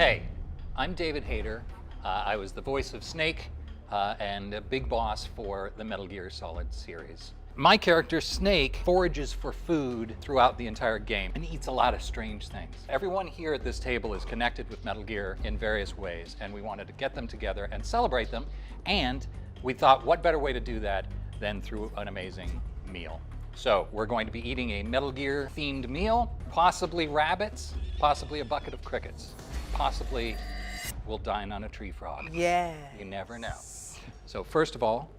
Hey, I'm David Hayter. I was the voice of Snake and a big boss for the Metal Gear Solid series. My character, Snake, forages for food throughout the entire game and eats a lot of strange things. Everyone here at this table is connected with Metal Gear in various ways, and we wanted to get them together and celebrate them, and we thought, what better way to do that than through an amazing meal. So we're going to be eating a Metal Gear themed meal, possibly rabbits, possibly a bucket of crickets, possibly we'll dine on a tree frog. Yeah. You never know. So first of all,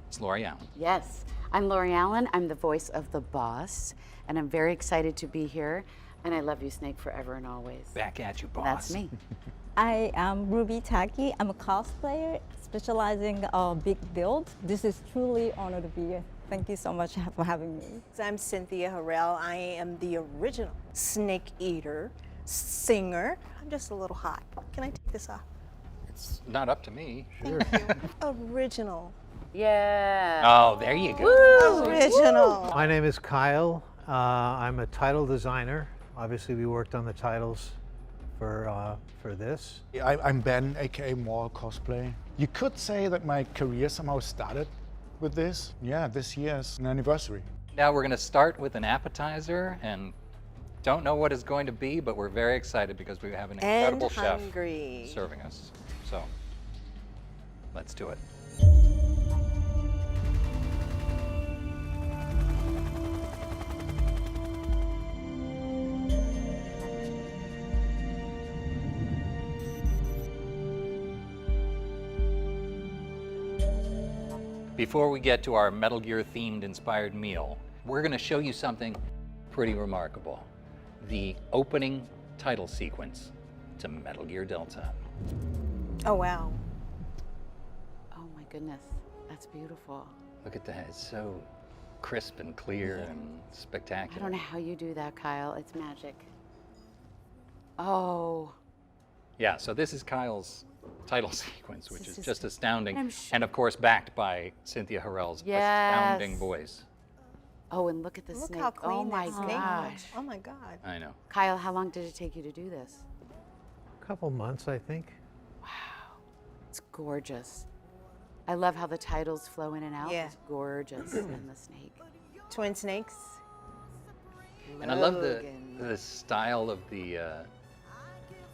it's Lori Allen. Yes, I'm Lori Allen. I'm the voice of the boss, and I'm very excited to be here. And I love you, Snake, forever and always. Back at you, boss. That's me. I am Ruby Taki. I'm a cosplayer specializing in big builds. This is truly an honor to be here. Thank you so much for having me. I'm Cynthia Harrell. I am the original snake eater, singer. I'm just a little hot. Can I take this off? It's not up to me. Sure. Thank you. Original. Yeah. Oh, there you go. Woo! Original. My name is Kyle. I'm a title designer. Obviously, we worked on the titles for this. I'm Ben, aka More Cosplay. You could say that my career somehow started with this. Yeah, this year's an anniversary. Now we're going to start with an appetizer, and don't know what it's going to be, but we're very excited because we have an incredible chef serving us. So let's do it. Before we get to our Metal Gear themed inspired meal, we're going to show you something pretty remarkable. The opening title sequence to Metal Gear Delta. Oh, wow. Oh my goodness, that's beautiful. Look at that, it's so crisp and clear and spectacular. I don't know how you do that, Kyle. It's magic. Oh. Yeah, so this is Kyle's title sequence, which is just astounding. I'm And of course, backed by Cynthia Harrell's astounding voice. Oh, and look at the Look snake. how clean Oh my that snake gosh. looks. Oh my God. I know. Kyle, how long did it take you to do this? A couple months, I think. Wow, it's gorgeous. I love how the titles flow in and out. Yeah. It's gorgeous. And the snake. Twin snakes. And I love Logan. the style of the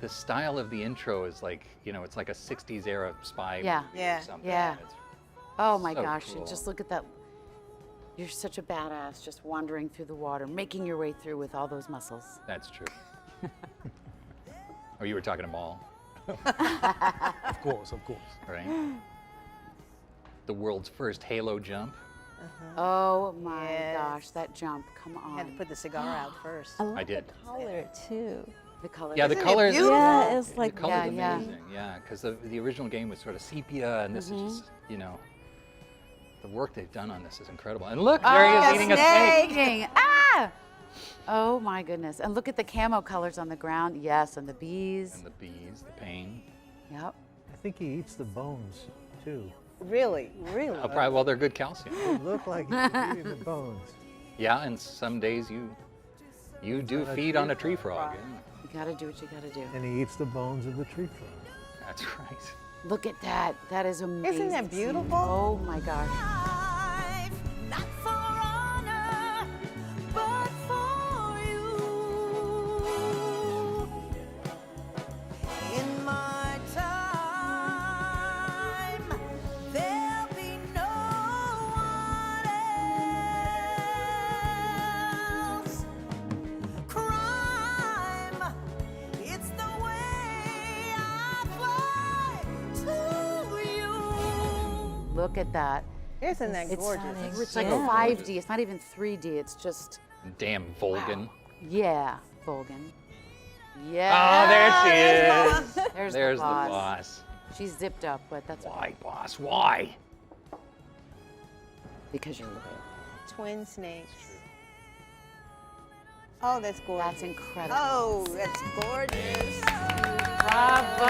style of the intro is like, you know, it's like a 60s era spy Yeah. movie Yeah. or something. Yeah. It's Oh my so gosh, cool. and just look at that. You're such a badass just wandering through the water, making your way through with all those muscles. That's true. Oh, you were talking to Maul, Of course, of course. right? The world's first Halo jump. Oh my Yes. gosh, that jump, come on. I had to put the cigar out first. I love did. the color too. the color. Yeah, the Isn't it colors. beautiful? Yeah, it's like the colors Yeah, amazing. Yeah, because the original game was sort of sepia, and this is just, you know, the work they've done on this is incredible. And look, there he is a eating a snake. Eating. Ah! Oh my goodness. And look at the camo colors on the ground. Yes, and the bees. And the bees, the pain. Yep. I think he eats the bones, too. Really, really. Oh, probably, well, they're good calcium. It looked like he was eating the bones. Yeah, and some days you do feed on a tree frog. Yeah. You gotta do what you gotta do. And he eats the bones of the tree frog. That's right. Look at that. That is amazing. Isn't that beautiful? Oh my gosh. Not for honor, but for you. In my time, there'll be no one else. Crime, it's the way I fly to you. Look at that. Isn't that It's, gorgeous? it's like Yeah. a 5D. It's not even 3D. It's just, Damn Volgan. yeah, Volgan. Oh, Yeah. there she is. There's the boss. She's zipped up, but that's Why, boss? Why? because you're loyal. Twin snakes. Oh, that's gorgeous. That's incredible. Oh, that's gorgeous. Bravo.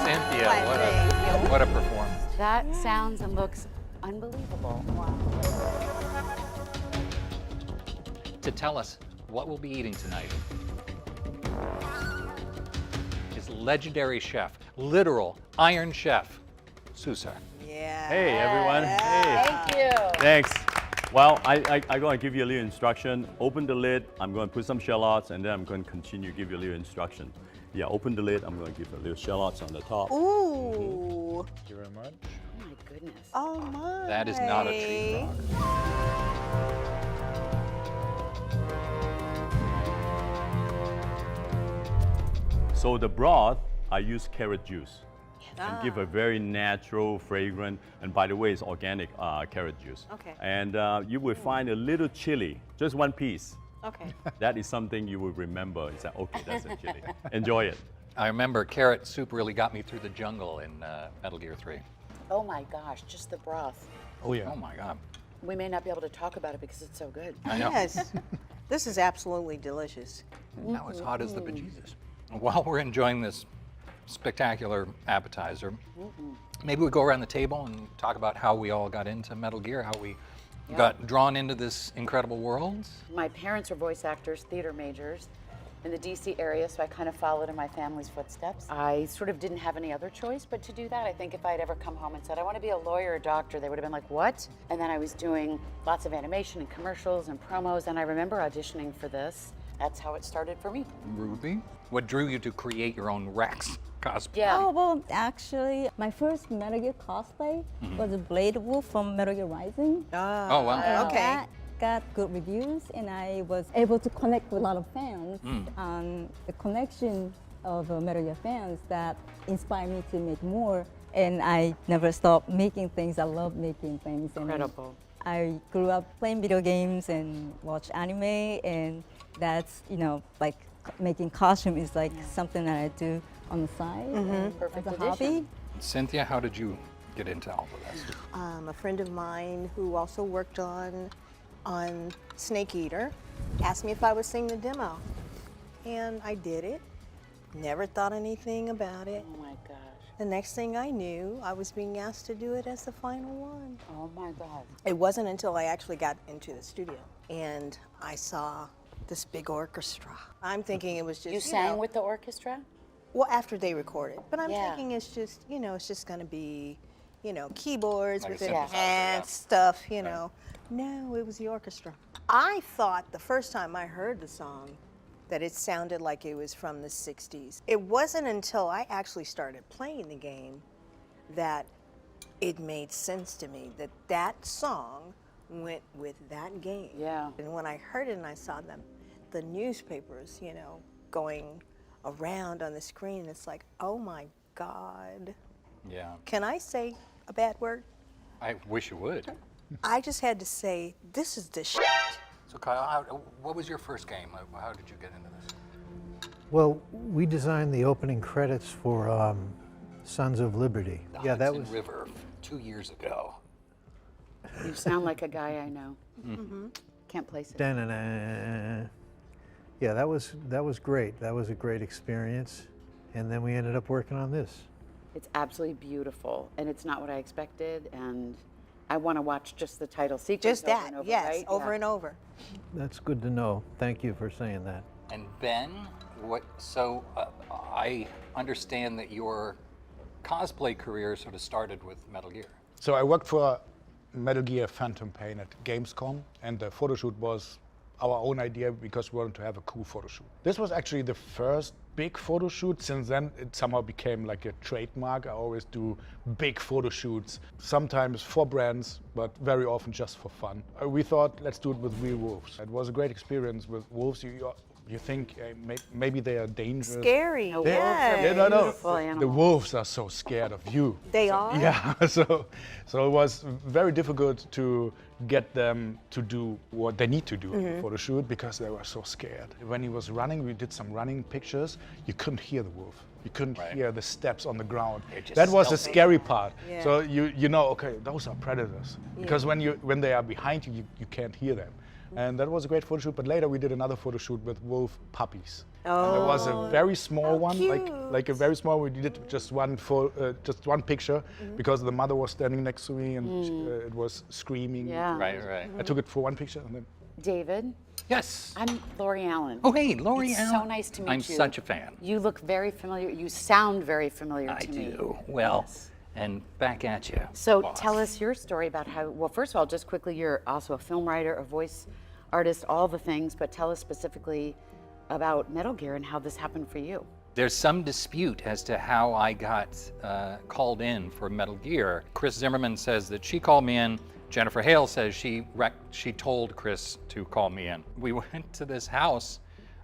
Cynthia, Cynthia. what a performance. That sounds and looks unbelievable. Wow. To tell us what we'll be eating tonight, legendary chef, literal Iron Chef, Susar. Yeah. Hey, everyone. Hey. Thank you. Thanks. Well, I'm going to give you a little instruction. Open the lid. I'm going to put some shallots, and then I'm going to continue to give you a little instruction. Yeah, open the lid. I'm going to give a little shallots on the top. Ooh. Thank you very much. Oh my goodness. Oh my. That is not a tree frog. So the broth, I use carrot juice. And give a very natural, fragrant, and by the way, it's organic carrot juice. Okay. And you will find a little chili, just one piece. Okay. That is something you will remember. It's like, okay, that's a chili. Enjoy it. I remember carrot soup really got me through the jungle in Metal Gear 3. Oh my gosh, just the broth. Oh yeah. Oh my God. We may not be able to talk about it because it's so good. I know. Yes. This is absolutely delicious. Now as hot as the bejesus. While we're enjoying this spectacular appetizer, maybe we go around the table and talk about how we all got into Metal Gear, how we got drawn into this incredible world. My parents are voice actors, theater majors in the DC area, so I kind of followed in my family's footsteps. I sort of didn't have any other choice but to do that. I think if I had ever come home and said, I want to be a lawyer or a doctor, they would have been like, what? And then I was doing lots of animation and commercials and promos, and I remember auditioning for this. That's how it started for me. Ruby, what drew you to create your own Rex cosplay? Yeah. Oh, well, actually, my first Metal Gear cosplay was a Blade Wolf from Metal Gear Rising. Oh, wow. And Okay. that got good reviews, and I was able to connect with a lot of fans. And the connection of Metal Gear fans that inspired me to make more. And I never stopped making things. I love making things. And Incredible. I grew up playing video games and watch anime, and that's, you know, like making costume is like something that I do on the side and Perfect as a addition. hobby. Cynthia, how did you get into all of this? A friend of mine who also worked on Snake Eater asked me if I would sing the demo, and I did it. Never thought anything about it. Oh my gosh. The next thing I knew, I was being asked to do it as the final one. Oh my God. It wasn't until I actually got into the studio and I saw this big orchestra. I'm thinking it was just You sang with the orchestra? well after they recorded, but I'm Yeah. thinking it's just it's just gonna be keyboards Like a with the synthesizer, hand stuff. No, it was the orchestra. I thought the first time I heard the song that it sounded like it was from the 60s. It wasn't until I actually started playing the game that it made sense to me that that song went with that game. Yeah. And when I heard it and I saw the newspapers, going around on the screen, it's like, oh my God. Yeah, Can I say a bad word? I wish you would. I just had to say, this is the shit. So Kyle, what was your first game? How did you get into this? Well, we designed the opening credits for Sons of Liberty. The Yeah, that Hudson was. River 2 years ago. You sound like a guy I know. Can't place it. Da-na-na. Yeah, that was great. That was a great experience, and then we ended up working on this. It's absolutely beautiful, and it's not what I expected, and I want to watch just the title sequence Just over that, and over, yes, right? over Yeah. and over. That's good to know. Thank you for saying that. And Ben, I understand that your cosplay career sort of started with Metal Gear. So I worked for Metal Gear Phantom Pain at Gamescom, and the photo shoot was our own idea because we wanted to have a cool photo shoot. This was actually the first big photo shoot. Since then, it somehow became like a trademark. I always do big photo shoots, sometimes for brands, but very often just for fun. We thought, let's do it with real wolves. It was a great experience with wolves. You think maybe they are dangerous. Scary, No, wolves are yes. Yeah, no. beautiful The animals. wolves are so scared of you. They are? Yeah, so it was very difficult to get them to do what they need to do for the shoot because they were so scared. When he was running, we did some running pictures. You couldn't hear the wolf. You couldn't Right. hear the steps on the ground. They're just That was the stealthy. scary part. Yeah. So you know, okay, those are predators because when they are behind you, you can't hear them. And that was a great photo shoot. But later we did another photo shoot with wolf puppies. And there was a very small one, like a very small. We did just one picture because the mother was standing next to me and it was screaming. Yeah. Right. I took it for one picture and then David, Yes. I'm Lori Allen. Oh, hey, Lori It's Allen. so nice to meet I'm you. such a fan. You look very familiar. You sound very familiar I to me. do. Well, Yes. and back at you. So boss. tell us your story about how, well, first of all, just quickly, you're also a film writer, a voice artist, all the things, but tell us specifically about Metal Gear and how this happened for you. There's some dispute as to how I got called in for Metal Gear. Chris Zimmerman says that she called me in. Jennifer Hale says she told Chris to call me in. We went to this house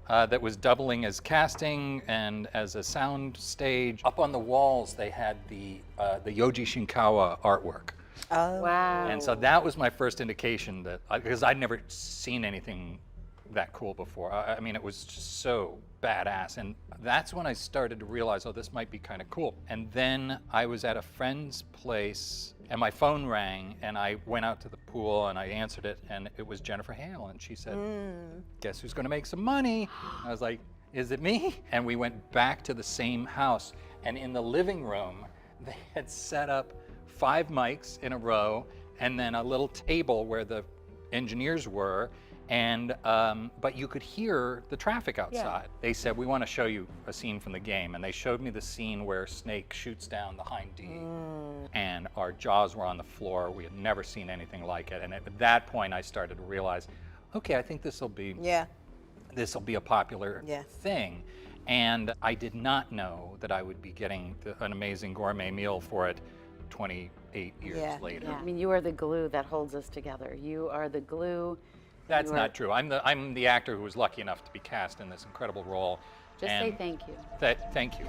that was doubling as casting and as a sound stage. Up on the walls, they had the Yoji Shinkawa artwork. Wow. And so that was my first indication that, because I'd never seen anything that cool before. I mean, it was just so badass. And that's when I started to realize, oh, this might be kind of cool. And then I was at a friend's place and my phone rang and I went out to the pool and I answered it and it was Jennifer Hale. And she said, guess who's gonna make some money? I was like, is it me? And we went back to the same house. And in the living room, they had set up 5 mics in a row and then a little table where the engineers were. And but you could hear the traffic outside. They said, we want to show you a scene from the game. And they showed me the scene where Snake shoots down the Hind D. And our jaws were on the floor. We had never seen anything like it. And at that point, I started to realize, okay, I think this will be a popular thing. And I did not know that I would be getting an amazing gourmet meal for it 28 years later. Yeah. I mean, you are the glue that holds us together. You are the glue. That's not true. I'm the actor who was lucky enough to be cast in this incredible role. Just say thank you. Thank you.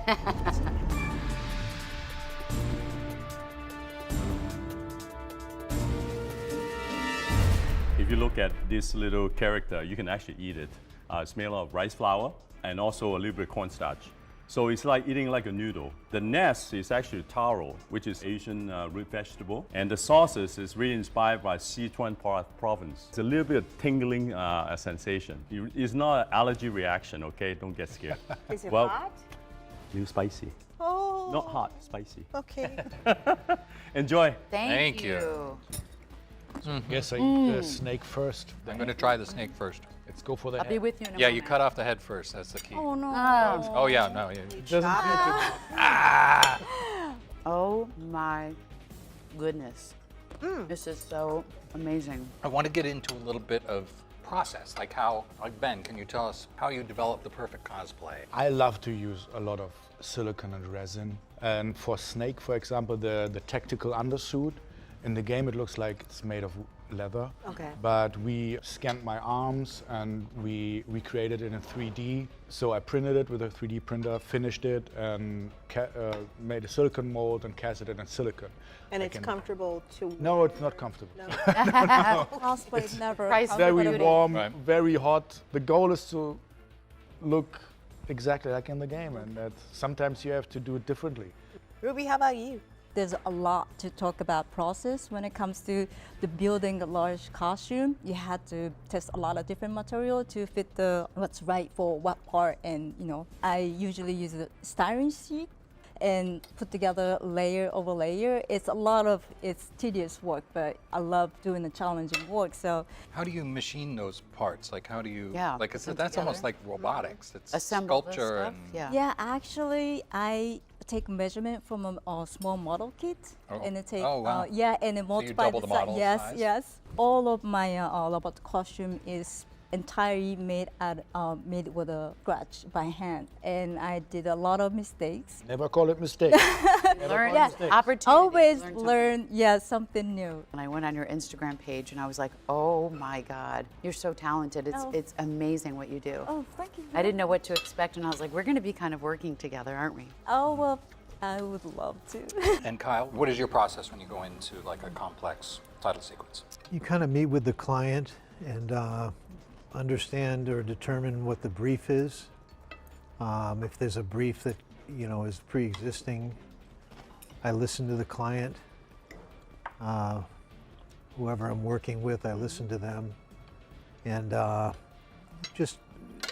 If you look at this little character, you can actually eat it. It's made of rice flour and also a little bit of cornstarch. So it's like eating like a noodle. The nest is actually taro, which is Asian root vegetable. And the sauces is really inspired by Sichuan province. It's a little bit of tingling sensation. It's not an allergy reaction, okay? Don't get scared. Is it Well, hot? A little spicy. Oh. Not hot, spicy. Okay. Enjoy. Thank Thank you. Guess I eat the snake first. I'm going to try the snake first. Let's go for the I'll be head. with you in a Yeah, moment. you cut off the head first. That's the key. Oh no. Oh yeah, no. Yeah. Doesn't Oh my goodness. This is so amazing. I want to get into a little bit of process, like Ben, can you tell us how you develop the perfect cosplay? I love to use a lot of silicone and resin. And for Snake, for example, the tactical undersuit, in the game it looks like it's made of leather. Okay. But we scanned my arms and we recreated it in 3D. So I printed it with a 3D printer, finished it, and made a silicone mold and casted it in silicone. And I it's can- comfortable to. No, it's not comfortable. Cosplay never. Price Very Beauty. warm, Right. very hot. The goal is to look exactly like in the game, and that sometimes you have to do it differently. Ruby, how about you? There's a lot to talk about process when it comes to the building a large costume. You had to test a lot of different material to fit what's right for what part. And I usually use a styrene sheet and put together layer over layer. It's tedious work, but I love doing the challenging work. So How do you machine those parts? Like how do you? Yeah, Like put them that's almost together. like robotics. It's Assemble this sculpture stuff. and Yeah. actually, I take measurement from a small model kit, Oh. and it take Oh, wow. and then multiply double the model Yes, size? yes. All of my robot costume is entirely made with a scratch by hand, and I did a lot of mistakes. Never call it mistake. Learn Yeah. opportunity. Always to something. learn, something new. And I went on your Instagram page and I was like, oh my God, you're so talented. It's amazing what you do. Oh, thank you. I didn't know what to expect, and I was like, we're going to be kind of working together, aren't we? Oh well, I would love to. And Kyle, what is your process when you go into like a complex title sequence? You kind of meet with the client and understand or determine what the brief is. If there's a brief that is pre-existing, I listen to the client. Whoever I'm working with, I listen to them, and just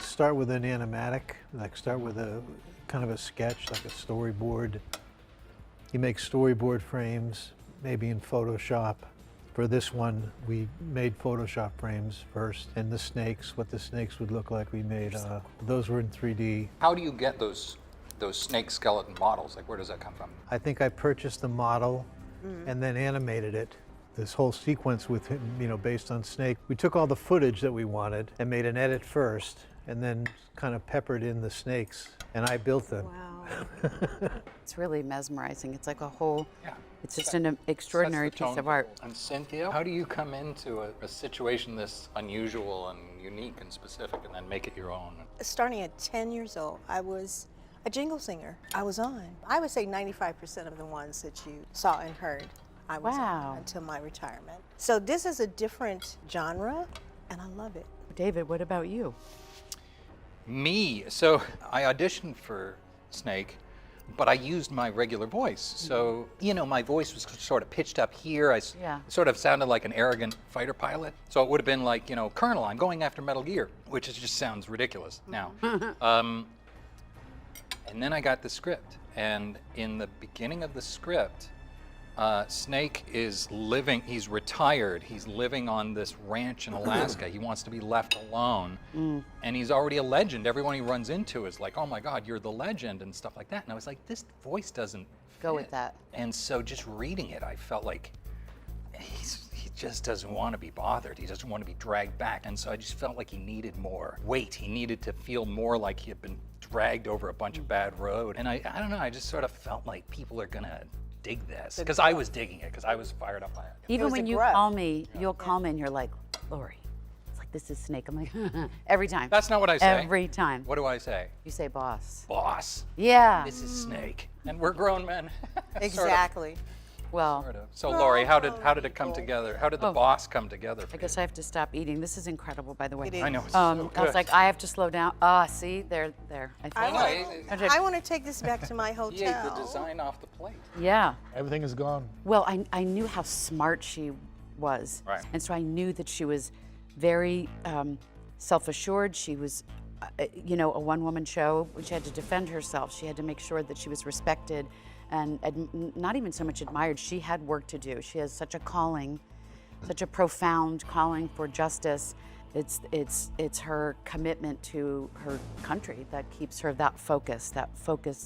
start with an animatic. Like start with a kind of a sketch, like a storyboard. You make storyboard frames, maybe in Photoshop, For this one, we made Photoshop frames first, and the snakes, what the snakes would look like, we made, those were in 3D. How do you get those snake skeleton models? Like, where does that come from? I think I purchased the model and then animated it. This whole sequence with him, based on Snake. We took all the footage that we wanted and made an edit first, and then kind of peppered in the snakes, and I built them. Wow. It's really mesmerizing. It's like a whole, Yeah. it's just an extraordinary Sets the piece tone of art. And Cynthia, how do you come into a situation this unusual and unique and specific and then make it your own? Starting at 10 years old, I was a jingle singer. I was on. I would say 95% of the ones that you saw and heard, I was Wow. on until my retirement. So this is a different genre, and I love it. David, what about you? Me. So I auditioned for Snake, but I used my regular voice. So, my voice was sort of pitched up here. I Yeah. sort of sounded like an arrogant fighter pilot. So it would have been like, Colonel, I'm going after Metal Gear, which just sounds ridiculous now. And then I got the script. And in the beginning of the script, Snake is living, he's retired, he's living on this ranch in Alaska. He wants to be left alone. And he's already a legend. Everyone he runs into is like, oh my God, you're the legend and stuff like that. And I was like, this voice doesn't Go with fit. that. And so just reading it, I felt like he just doesn't want to be bothered. He doesn't want to be dragged back. And so I just felt like he needed more weight. He needed to feel more like he had been dragged over a bunch of bad road. And I don't know, I just sort of felt like people are gonna dig this. Because I was digging it, because I was fired up by it. Even was when the you gruff. call me, you'll call me and you're like, Lori, it's like, this is Snake. I'm like, every time. That's not what I say. Every time. What do I say? You say boss. Boss. Yeah. This is Snake. And we're grown men. Exactly. Well, Sort of. So Lori, how did it come together? How did the boss come together for I guess I have to stop eating. This is incredible, by the way. It is. I know. It's I so was good. like, I have to slow down. See, there. I want to take this back to my hotel. He ate the design off the plate. Yeah. Everything is gone. Well, I knew how smart she was. Right. And so I knew that she was very self-assured. She was, a one-woman show. She had to defend herself. She had to make sure that she was respected and not even so much admired. She had work to do. She has such a calling, such a profound calling for justice. It's her commitment to her country that keeps her that focused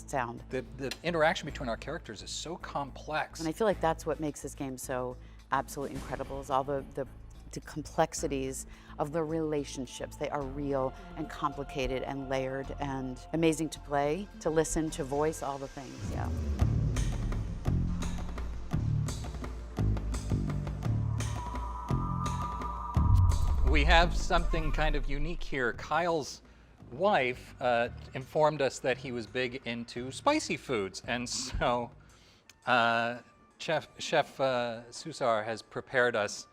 sound. The interaction between our characters is so complex. And I feel like that's what makes this game so absolutely incredible, is all the complexities of the relationships. They are real and complicated and layered and amazing to play, to listen, to voice, all the things, yeah. We have something kind of unique here. Kyle's wife informed us that he was big into spicy foods, and so Chef Susar has prepared us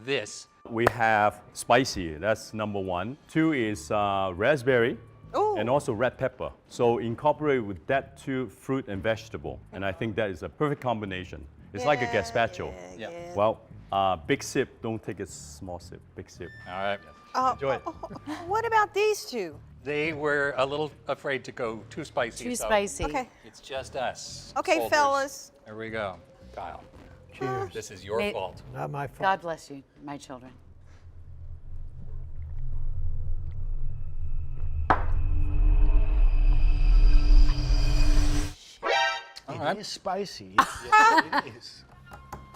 this. We have spicy, that's number one. Two is raspberry Ooh. and also red pepper. So incorporate with that two fruit and vegetable. And I think that is a perfect combination. It's like a gazpacho. Yeah. Well, big sip, don't take a small sip, big sip. All right. Enjoy it. What about these two? They were a little afraid to go too spicy. Too so spicy. Okay. It's just us. Okay, soldiers. fellas. Here we go. Kyle, Cheers. this is your May- fault. Not my fault. God bless you, my children. All It right. is spicy. It is.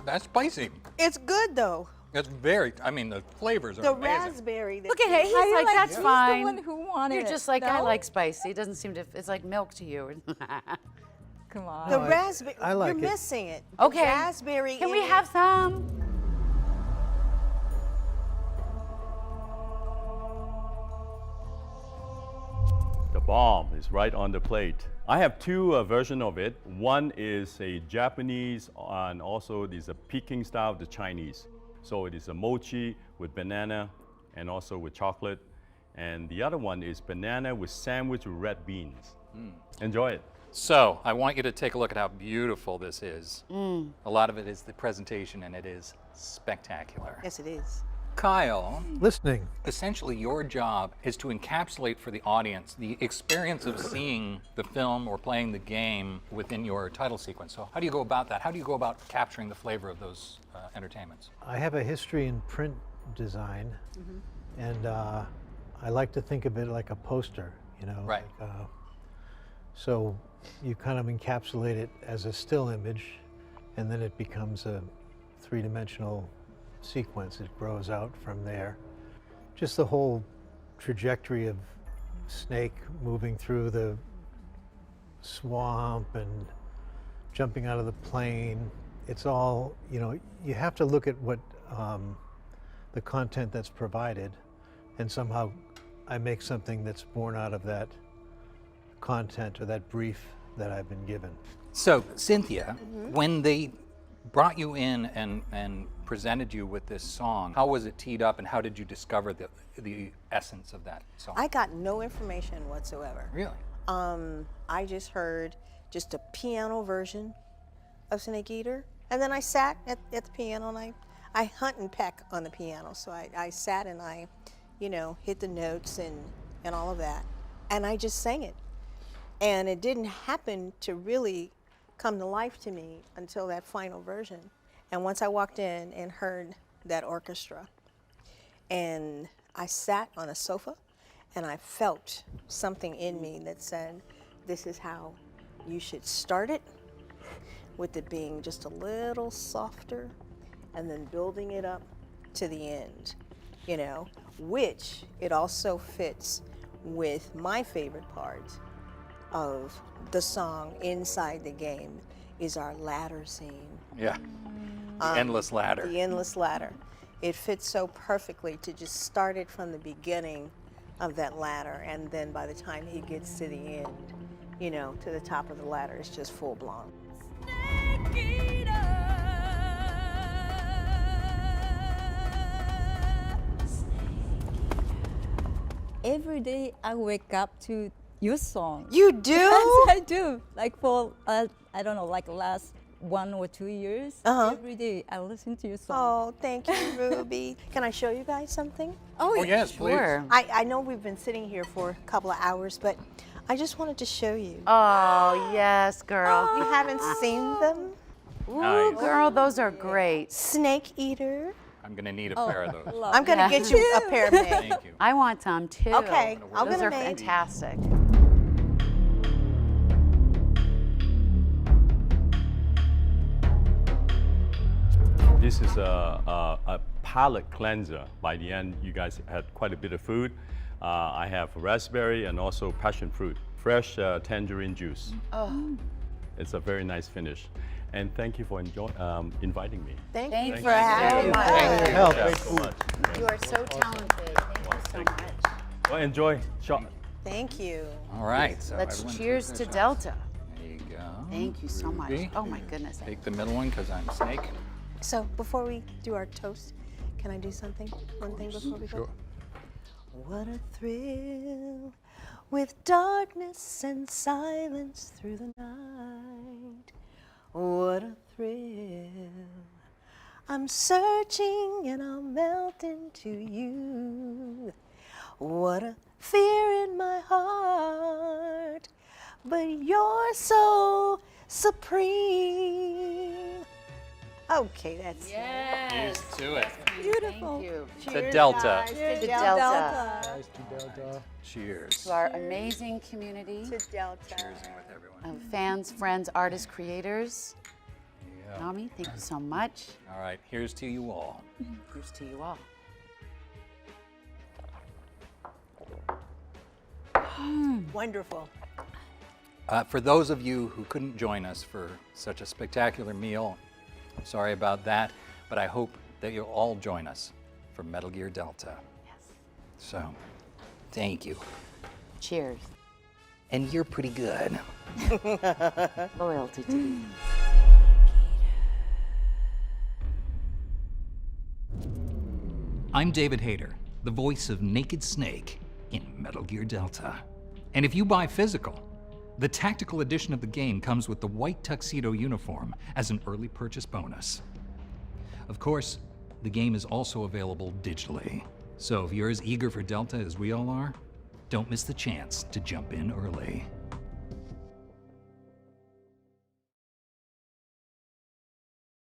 That's spicy. It's good though. It's very, the flavors are The amazing. raspberry. Look at it, he's I like, like that's he's the fine. one who wanted You're it, just like, I no? like spicy. It doesn't seem to, it's like milk to you. Come on. The No, raspberry. I like You're it. missing it. The Okay. Raspberry. Can in we it. have some? The bomb is right on the plate. I have two versions of it. One is a Japanese and also there's a Peking style of the Chinese. So it is a mochi with banana and also with chocolate. And the other one is banana with sandwich with red beans. Enjoy it. So I want you to take a look at how beautiful this is. A lot of it is the presentation, and it is spectacular. Yes, it is. Kyle, Listening. essentially your job is to encapsulate for the audience the experience of seeing the film or playing the game within your title sequence. So how do you go about that? How do you go about capturing the flavor of those entertainments? I have a history in print design, and I like to think of it like a poster, you know. Right. So you kind of encapsulate it as a still image, and then it becomes a three-dimensional sequence. It grows out from there. Just the whole trajectory of Snake moving through the swamp and jumping out of the plane. It's all, you know, you have to look at what the content that's provided, and somehow I make something that's born out of that content or that brief that I've been given. So, Cynthia, when they brought you in and presented you with this song, how was it teed up and how did you discover the essence of that song? I got no information whatsoever. Really? I just heard just a piano version of Snake Eater. And then I sat at the piano and I hunt and peck on the piano. So I sat and I, you know, hit the notes and all of that. And I just sang it. And it didn't happen to really come to life to me until that final version. And once I walked in and heard that orchestra, and I sat on a sofa and I felt something in me that said, this is how you should start it, with it being just a little softer and then building it up to the end, you know, which it also fits with my favorite part of the song inside the game is our ladder scene. Yeah. The endless ladder. The endless ladder. It fits so perfectly to just start it from the beginning of that ladder, and then by the time he gets to the end, you know, to the top of the ladder, it's just full blown. Every day I wake up to your song. You do? Yes, I do. Like for, I don't know, like last 1 or 2 years, every day I listen to your song. Oh, thank you, Ruby. Can I show you guys something? Oh, yes, Sure. I know we've been sitting here for a couple of hours, but I just wanted to show you. Oh, yes, girl. You haven't seen them? Ooh, Nice. girl, those are great. Snake Eater. I'm going to need a pair of those. Love I'm gonna Yeah. get you a pair made. Thank you. I want some too. Okay, I'm Those gonna are make. fantastic. This is a palate cleanser. By the end, you guys had quite a bit of food. I have raspberry and also passion fruit, fresh tangerine juice. Oh, It's a very nice finish. And thank you for inviting me. Thank Thank you you for very having much. us. Help. Yeah, so much. you are so talented. Thank you so much. Well, enjoy. Shot. Thank you. All right. So Let's everyone cheers take to their Delta. shots. There you go. Thank you so much. Ruby. Oh my goodness. Take the middle one because I'm Snake. So before we do our toast, can I do something? One thing before we go? Sure. What a thrill with darkness and silence through the night. What a thrill. I'm searching and I'll melt into you. What a fear in my heart, but you're so supreme. Okay, that's Cheers to it. Beautiful. Thank you. To Delta. Cheers To Delta. Delta. Nice to Delta. Cheers. To our amazing community To Delta. Cheersing with everyone. of fans, friends, artists, creators. Yeah. Konami, thank you so much. All right. Here's to you all. Here's to you all. Wonderful. For those of you who couldn't join us for such a spectacular meal, sorry about that, but I hope that you'll all join us for Metal Gear Delta. Yes. So, thank you. Cheers. And you're pretty good. Loyalty to you. I'm David Hayter, the voice of Naked Snake in Metal Gear Delta. And if you buy physical, the tactical edition of the game comes with the white tuxedo uniform as an early purchase bonus. Of course, the game is also available digitally. So if you're as eager for Delta as we all are, don't miss the chance to jump in early.